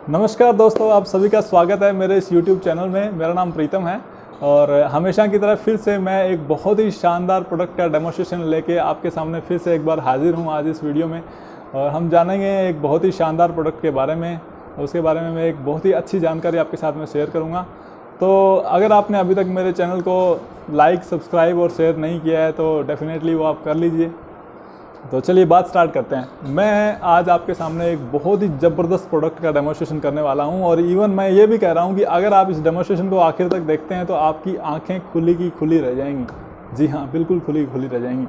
नमस्कार दोस्तों, आप सभी का स्वागत है मेरे इस YouTube चैनल में। मेरा नाम प्रीतम है और हमेशा की तरह फिर से मैं एक बहुत ही शानदार प्रोडक्ट का डेमोस्ट्रेशन लेके आपके सामने फिर से एक बार हाजिर हूँ आज इस वीडियो में। और हम जानेंगे एक बहुत ही शानदार प्रोडक्ट के बारे में। उसके बारे में मैं एक बहुत ही अच्छी जानकारी आपके साथ में शेयर करूँगा। तो अगर आपने अभी तक मेरे चैनल को लाइक, सब्सक्राइब और शेयर नहीं किया है तो डेफिनेटली वो आप कर लीजिए। तो चलिए बात स्टार्ट करते हैं। मैं आज आपके सामने एक बहुत ही ज़बरदस्त प्रोडक्ट का डेमोस्ट्रेशन करने वाला हूं और इवन मैं ये भी कह रहा हूं कि अगर आप इस डेमोस्ट्रेशन को आखिर तक देखते हैं तो आपकी आंखें खुली की खुली रह जाएंगी। जी हाँ, बिल्कुल खुली खुली रह जाएंगी।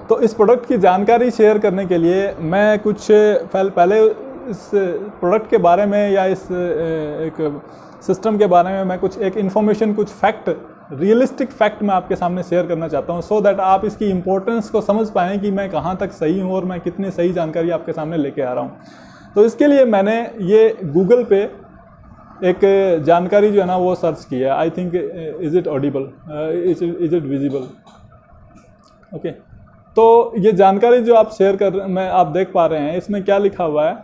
तो इस प्रोडक्ट की जानकारी शेयर करने के लिए मैं कुछ पहले इस प्रोडक्ट के बारे में या इस एक सिस्टम के बारे में मैं कुछ एक इन्फॉर्मेशन, कुछ फैक्ट, रियलिस्टिक फैक्ट मैं आपके सामने शेयर करना चाहता हूं सो दैट आप इसकी इंपॉर्टेंस को समझ पाएँ कि मैं कहां तक सही हूं और मैं कितनी सही जानकारी आपके सामने लेके आ रहा हूं। तो इसके लिए मैंने ये गूगल पे एक जानकारी जो है ना वो सर्च की है। I think is it Audible, is it visible? Okay, तो ये जानकारी जो आप आप देख पा रहे हैं, इसमें क्या लिखा हुआ है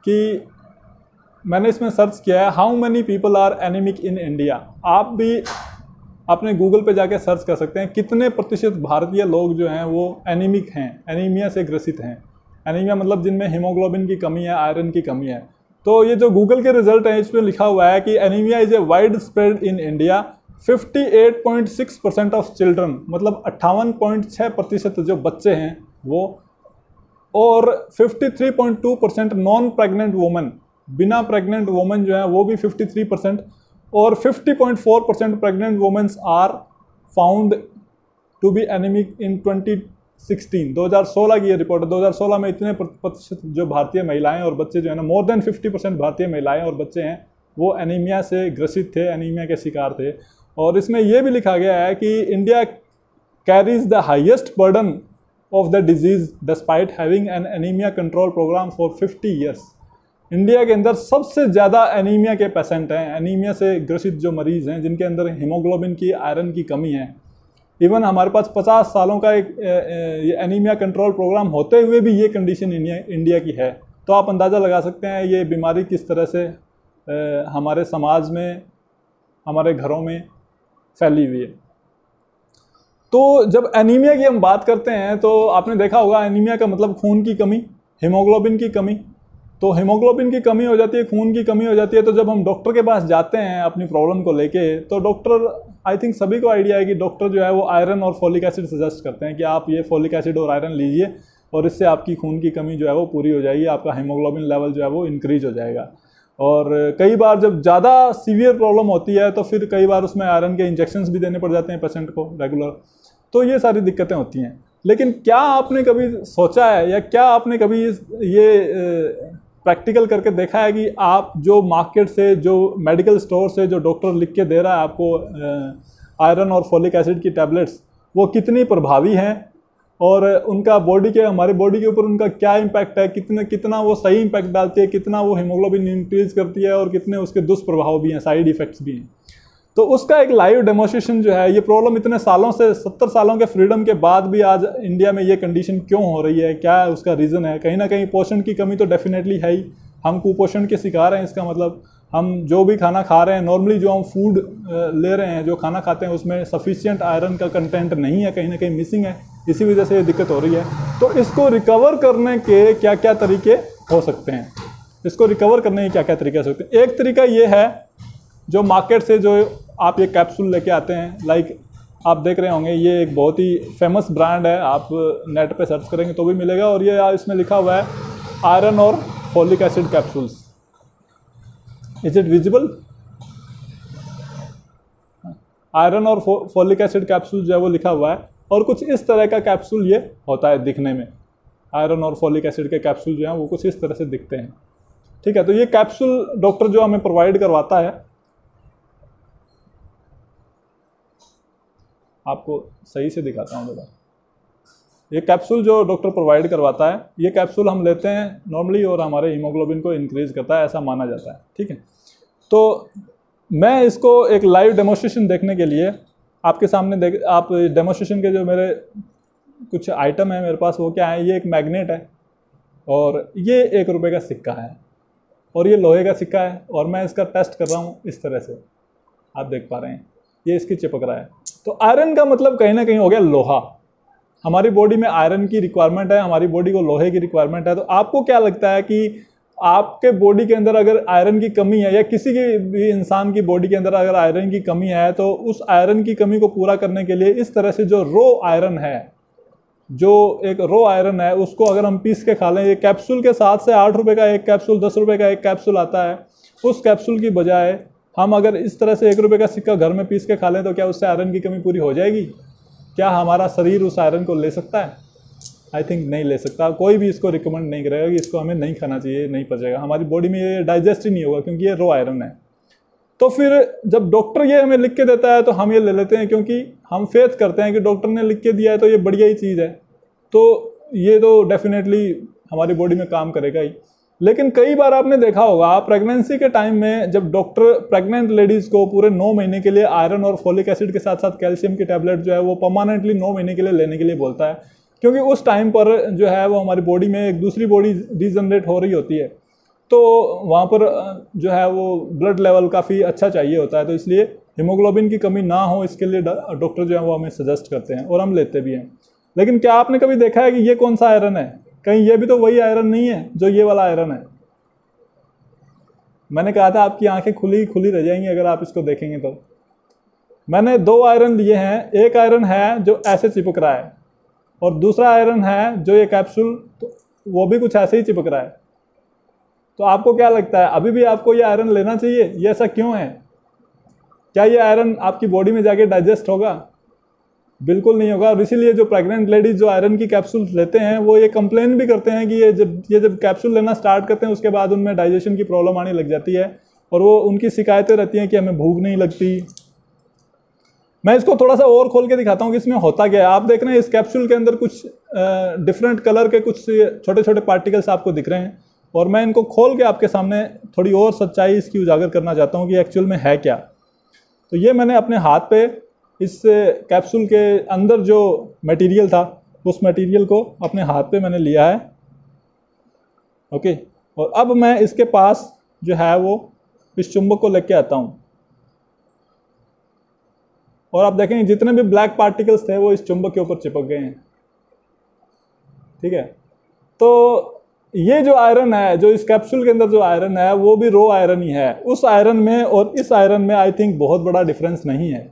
कि मैंने इसमें सर्च किया है how many people are anaemic in India. आप भी अपने गूगल पे जाके सर्च कर सकते हैं कितने प्रतिशत भारतीय लोग जो हैं वो एनीमिक हैं, एनीमिया से ग्रसित हैं। एनीमिया मतलब जिनमें हीमोग्लोबिन की कमी है, आयरन की कमी है। तो ये जो गूगल के रिजल्ट हैं इसमें लिखा हुआ है कि anaemia is a wide spread in India. 58.6% of children, मतलब 58.6% जो बच्चे हैं वो, और 53.2% नॉन प्रेग्नेंट वुमेन, बिना प्रेग्नेंट वुमेन जो है वो भी 53%, और 50.4% pregnant womens are found to be anaemic in 2016। 2016 की ये रिपोर्ट है। 2016 में इतने प्रतिशत जो भारतीय महिलाएं और बच्चे जो है ना, मोर देन 50% भारतीय महिलाएं और बच्चे हैं वो एनीमिया से ग्रसित थे, एनीमिया के शिकार थे। और इसमें यह भी लिखा गया है कि India carries the highest burden of the disease despite having an anaemia control programme for 50 years. India के अंदर सबसे ज़्यादा एनीमिया के पेशेंट हैं, एनीमिया से ग्रसित जो मरीज़ हैं जिनके अंदर हीमोग्लोबिन की, आयरन की कमी है। इवन हमारे पास 50 सालों का एक एनीमिया कंट्रोल प्रोग्राम होते हुए भी ये कंडीशन इंडिया की है। तो आप अंदाज़ा लगा सकते हैं ये बीमारी किस तरह से हमारे समाज में, हमारे घरों में फैली हुई है। तो जब एनीमिया की हम बात करते हैं तो आपने देखा होगा एनीमिया का मतलब खून की कमी, हीमोग्लोबिन की कमी। तो हीमोग्लोबिन की कमी हो जाती है, खून की कमी हो जाती है। तो जब हम डॉक्टर के पास जाते हैं अपनी प्रॉब्लम को लेके, तो डॉक्टर, आई थिंक सभी को आइडिया है कि डॉक्टर जो है वो आयरन और फोलिक एसिड सजेस्ट करते हैं कि आप ये फोलिक एसिड और आयरन लीजिए और इससे आपकी खून की कमी जो है वो पूरी हो जाएगी, आपका हीमोग्लोबिन लेवल जो है वो इंक्रीज हो जाएगा। और कई बार जब ज़्यादा सीवियर प्रॉब्लम होती है तो फिर कई बार उसमें आयरन के इंजेक्शंस भी देने पड़ जाते हैं पेशेंट को रेगुलर। तो ये सारी दिक्कतें होती हैं। लेकिन क्या आपने कभी सोचा है या क्या आपने कभी ये प्रैक्टिकल करके देखा है कि आप जो मार्केट से, जो मेडिकल स्टोर से जो डॉक्टर लिख के दे रहा है आपको आयरन और फोलिक एसिड की टैबलेट्स, वो कितनी प्रभावी हैं और उनका हमारे बॉडी के ऊपर उनका क्या इम्पैक्ट है, कितना वो सही इम्पैक्ट डालती है, कितना वो हीमोग्लोबिन इंक्रीज करती है और कितने उसके दुष्प्रभाव भी हैं, साइड इफ़ेक्ट्स भी हैं। तो उसका एक लाइव डेमोस्ट्रेशन जो है, ये प्रॉब्लम इतने सालों से, 70 सालों के फ्रीडम के बाद भी आज इंडिया में ये कंडीशन क्यों हो रही है, क्या उसका रीज़न है? कहीं ना कहीं पोषण की कमी तो डेफिनेटली है ही। हम कुपोषण के शिकार हैं। इसका मतलब हम जो भी खाना खा रहे हैं, नॉर्मली जो हम फूड ले रहे हैं, जो खाना खाते हैं, उसमें सफिशिएंट आयरन का कंटेंट नहीं है, कहीं ना कहीं मिसिंग है। इसी वजह से ये दिक्कत हो रही है। तो इसको रिकवर करने के क्या क्या तरीके हो सकते हैं? इसको रिकवर करने के क्या क्या तरीके हो सकते हैं? एक तरीका ये है, जो मार्केट से जो आप ये कैप्सूल लेके आते हैं, लाइक आप देख रहे होंगे, ये एक बहुत ही फेमस ब्रांड है, आप नेट पे सर्च करेंगे तो भी मिलेगा। और ये इसमें लिखा हुआ है आयरन और folic acid capsules. Is it visible? Iron और फोलिक एसिड कैप्सूल जो है वो लिखा हुआ है। और कुछ इस तरह का कैप्सूल ये होता है दिखने में। आयरन और फोलिक एसिड के कैप्सूल जो हैं वो कुछ इस तरह से दिखते हैं। ठीक है, तो ये कैप्सूल डॉक्टर जो हमें प्रोवाइड करवाता है, आपको सही से दिखाता हूँ जरा। ये कैप्सूल जो डॉक्टर प्रोवाइड करवाता है, ये कैप्सूल हम लेते हैं नॉर्मली और हमारे हीमोग्लोबिन को इंक्रीज करता है, ऐसा माना जाता है। ठीक है, तो मैं इसको एक लाइव डेमोस्ट्रेशन देखने के लिए आपके सामने आप डेमोस्ट्रेशन के जो मेरे कुछ आइटम है मेरे पास, वो क्या है, ये एक मैग्नेट है और ये 1 रुपये का सिक्का है। और ये लोहे का सिक्का है और मैं इसका टेस्ट कर रहा हूँ इस तरह से, आप देख पा रहे हैं ये इसकी चिपक रहा है। तो आयरन का मतलब कहीं ना कहीं हो गया लोहा। हमारी बॉडी में आयरन की रिक्वायरमेंट है, हमारी बॉडी को लोहे की रिक्वायरमेंट है। तो आपको क्या लगता है कि आपके बॉडी के अंदर अगर आयरन की कमी है या किसी की भी इंसान की बॉडी के अंदर अगर आयरन की कमी है तो उस आयरन की कमी को पूरा करने के लिए इस तरह से जो रो आयरन है, जो एक रो आयरन है, उसको अगर हम पीस के खा लें, ये कैप्सूल के 7 से 8 रुपए का एक कैप्सूल, 10 रुपए का एक कैप्सूल आता है, उस कैप्सूल की बजाय हम अगर इस तरह से 1 रुपए का सिक्का घर में पीस के खा लें तो क्या उससे आयरन की कमी पूरी हो जाएगी? क्या हमारा शरीर उस आयरन को ले सकता है? आई थिंक नहीं ले सकता। कोई भी इसको रिकमेंड नहीं करेगा कि इसको हमें नहीं खाना चाहिए, नहीं पचेगा, हमारी बॉडी में ये डाइजेस्ट ही नहीं होगा क्योंकि ये रो आयरन है। तो फिर जब डॉक्टर ये हमें लिख के देता है तो हम ये ले लेते हैं क्योंकि हम फेथ करते हैं कि डॉक्टर ने लिख के दिया है तो ये बढ़िया ही चीज़ है, तो ये तो डेफिनेटली हमारी बॉडी में काम करेगा ही। लेकिन कई बार आपने देखा होगा प्रेगनेंसी के टाइम में जब डॉक्टर प्रेग्नेंट लेडीज़ को पूरे 9 महीने के लिए आयरन और फोलिक एसिड के साथ साथ कैल्शियम की टैबलेट जो है वो परमानेंटली 9 महीने के लिए लेने के लिए बोलता है, क्योंकि उस टाइम पर जो है वो हमारी बॉडी में एक दूसरी बॉडी डिजनरेट हो रही होती है, तो वहाँ पर जो है वो ब्लड लेवल काफ़ी अच्छा चाहिए होता है। तो इसलिए हीमोग्लोबिन की कमी ना हो इसके लिए डॉक्टर जो है वो हमें सजेस्ट करते हैं और हम लेते भी हैं। लेकिन क्या आपने कभी देखा है कि ये कौन सा आयरन है? कहीं ये भी तो वही आयरन नहीं है जो ये वाला आयरन है। मैंने कहा था आपकी आंखें खुली खुली रह जाएंगी अगर आप इसको देखेंगे तो। मैंने 2 आयरन लिए हैं, एक आयरन है जो ऐसे चिपक रहा है और दूसरा आयरन है जो ये कैप्सूल, तो वो भी कुछ ऐसे ही चिपक रहा है। तो आपको क्या लगता है अभी भी आपको ये आयरन लेना चाहिए? ये ऐसा क्यों है? क्या ये आयरन आपकी बॉडी में जाके डाइजेस्ट होगा? बिल्कुल नहीं होगा। और इसीलिए जो प्रेग्नेंट लेडीज जो आयरन की कैप्सूल लेते हैं वो ये कंप्लेन भी करते हैं कि ये जब कैप्सूल लेना स्टार्ट करते हैं उसके बाद उनमें डाइजेशन की प्रॉब्लम आने लग जाती है और वो उनकी शिकायतें रहती हैं कि हमें भूख नहीं लगती। मैं इसको थोड़ा सा और खोल के दिखाता हूँ कि इसमें होता क्या है। आप देख रहे हैं इस कैप्सूल के अंदर कुछ डिफरेंट कलर के कुछ छोटे छोटे पार्टिकल्स आपको दिख रहे हैं और मैं इनको खोल के आपके सामने थोड़ी और सच्चाई इसकी उजागर करना चाहता हूँ कि एक्चुअल में है क्या। तो ये मैंने अपने हाथ पे इस कैप्सूल के अंदर जो मटेरियल था उस मटेरियल को अपने हाथ पे मैंने लिया है, ओके। और अब मैं इसके पास जो है वो इस चुंबक को लेके आता हूँ और आप देखेंगे जितने भी ब्लैक पार्टिकल्स थे वो इस चुंबक के ऊपर चिपक गए हैं, ठीक है। तो ये जो आयरन है, जो इस कैप्सूल के अंदर जो आयरन है वो भी रो आयरन ही है। उस आयरन में और इस आयरन में आई थिंक बहुत बड़ा डिफरेंस नहीं है,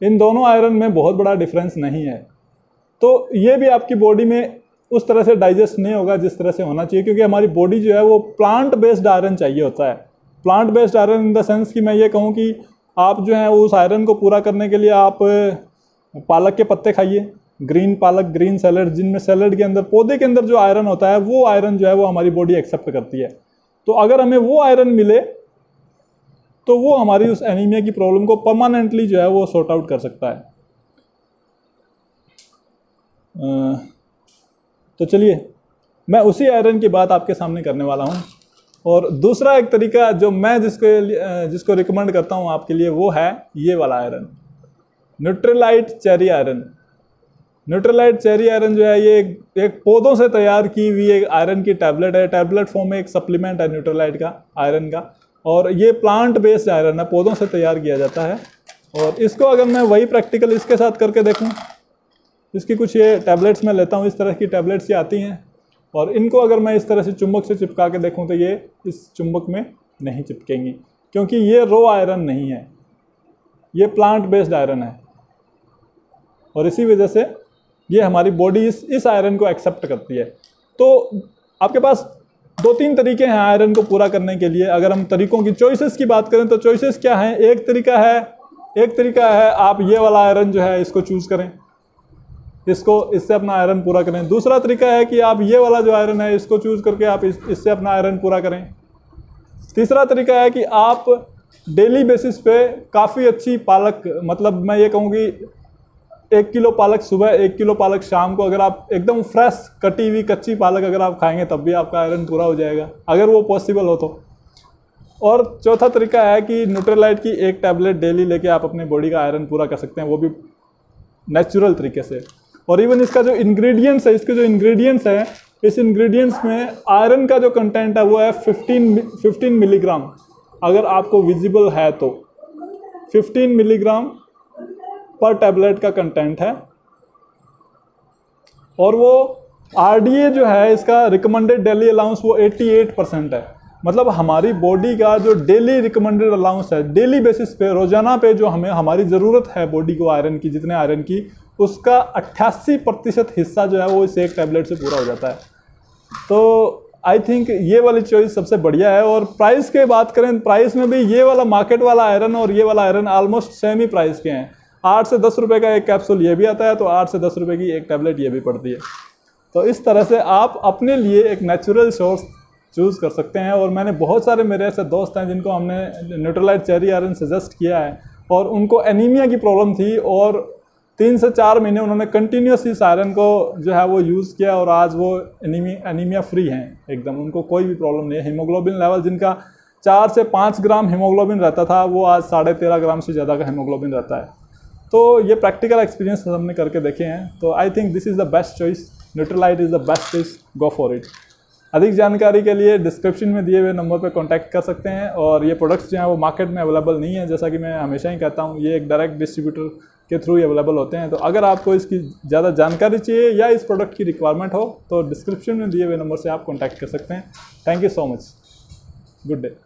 इन दोनों आयरन में बहुत बड़ा डिफरेंस नहीं है। तो ये भी आपकी बॉडी में उस तरह से डाइजेस्ट नहीं होगा जिस तरह से होना चाहिए, क्योंकि हमारी बॉडी जो है वो प्लांट बेस्ड आयरन चाहिए होता है। Plant based iron in the sense कि मैं ये कहूँ कि आप जो है उस आयरन को पूरा करने के लिए आप पालक के पत्ते खाइए, ग्रीन पालक, ग्रीन सैलड, जिनमें सैलड के अंदर पौधे के अंदर जो आयरन होता है वो आयरन जो है वो हमारी बॉडी एक्सेप्ट करती है। तो अगर हमें वो आयरन मिले तो वो हमारी उस एनीमिया की प्रॉब्लम को परमानेंटली जो है वो सॉर्ट आउट कर सकता है। तो चलिए मैं उसी आयरन की बात आपके सामने करने वाला हूँ। और दूसरा एक तरीका जो मैं जिसको रिकमेंड करता हूँ आपके लिए वो है ये वाला iron, Nutrilite cherry iron. Nutrilite cherry iron जो है ये एक पौधों से तैयार की हुई एक आयरन की टैबलेट है। टैबलेट फॉर्म में एक सप्लीमेंट है न्यूट्रीलाइट का, आयरन का, और ये प्लांट बेस्ड आयरन है, पौधों से तैयार किया जाता है। और इसको अगर मैं वही प्रैक्टिकल इसके साथ करके देखूं, इसकी कुछ ये टैबलेट्स मैं लेता हूं, इस तरह की टैबलेट्स ये आती हैं, और इनको अगर मैं इस तरह से चुंबक से चिपका के देखूं तो ये इस चुंबक में नहीं चिपकेंगी, क्योंकि ये रो आयरन नहीं है, ये प्लांट बेस्ड आयरन है। और इसी वजह से ये हमारी बॉडी इस आयरन को एक्सेप्ट करती है। तो आपके पास 2-3 तरीके हैं आयरन को पूरा करने के लिए। अगर हम तरीकों की चॉइसेस की बात करें तो चॉइसेस क्या हैं? एक तरीका है आप ये वाला आयरन जो है इसको चूज़ करें, इससे अपना आयरन पूरा करें। दूसरा तरीका है कि आप ये वाला जो आयरन है इसको चूज़ करके आप इससे अपना आयरन पूरा करें। तीसरा तरीका है कि आप डेली बेसिस पे काफ़ी अच्छी पालक, मतलब मैं ये कहूँ कि 1 किलो पालक सुबह, 1 किलो पालक शाम को, अगर आप एकदम फ्रेश कटी हुई कच्ची पालक अगर आप खाएंगे तब भी आपका आयरन पूरा हो जाएगा, अगर वो पॉसिबल हो तो। और चौथा तरीका है कि न्यूट्रीलाइट की एक टैबलेट डेली लेके आप अपने बॉडी का आयरन पूरा कर सकते हैं, वो भी नेचुरल तरीके से। और इवन इसका जो इंग्रेडिएंट्स है, इसके जो इंग्रेडिएंट्स हैं, इस इंग्रेडिएंट्स में आयरन का जो कंटेंट है वो है 15 मिलीग्राम, अगर आपको विजिबल है तो 15 मिलीग्राम पर टैबलेट का कंटेंट है। और वो RDA जो है इसका रिकमेंडेड डेली अलाउंस वो 88% है। मतलब हमारी बॉडी का जो डेली रिकमेंडेड अलाउंस है, डेली बेसिस पे, रोजाना पे जो हमें हमारी ज़रूरत है बॉडी को आयरन की, जितने आयरन की, उसका 88% हिस्सा जो है वो इस एक टैबलेट से पूरा हो जाता है। तो आई थिंक ये वाली चॉइस सबसे बढ़िया है। और प्राइस के बात करें, प्राइस में भी ये वाला मार्केट वाला आयरन और ये वाला आयरन ऑलमोस्ट सेम ही प्राइस के हैं। 8 से 10 रुपये का एक कैप्सूल ये भी आता है, तो 8 से 10 रुपये की एक टैबलेट ये भी पड़ती है। तो इस तरह से आप अपने लिए एक नेचुरल सोर्स चूज़ कर सकते हैं। और मैंने बहुत सारे मेरे ऐसे दोस्त हैं जिनको हमने न्यूट्रलाइट चेरी आयरन सजेस्ट किया है, और उनको एनीमिया की प्रॉब्लम थी, और 3 से 4 महीने उन्होंने कंटिन्यूस इस आयरन को जो है वो यूज़ किया, और आज वो एनीमिया फ्री हैं एकदम, उनको कोई भी प्रॉब्लम नहीं है। हीमोग्लोबिन लेवल जिनका 4 से 5 ग्राम हीमोग्लोबिन रहता था, वो आज 13.5 ग्राम से ज़्यादा का हीमोग्लोबिन रहता है। तो ये प्रैक्टिकल एक्सपीरियंस हमने करके देखे हैं। तो I think this is the best choice, Nutrilite is the best choice, go for it. अधिक जानकारी के लिए डिस्क्रिप्शन में दिए हुए नंबर पर कांटेक्ट कर सकते हैं। और ये प्रोडक्ट्स जो हैं वो मार्केट में अवेलेबल नहीं है, जैसा कि मैं हमेशा ही कहता हूँ, ये एक डायरेक्ट डिस्ट्रीब्यूटर के थ्रू ही अवेलेबल होते हैं। तो अगर आपको इसकी ज़्यादा जानकारी चाहिए या इस प्रोडक्ट की रिक्वायरमेंट हो तो डिस्क्रिप्शन में दिए हुए नंबर से आप कांटेक्ट कर सकते हैं। Thank you so much, good day.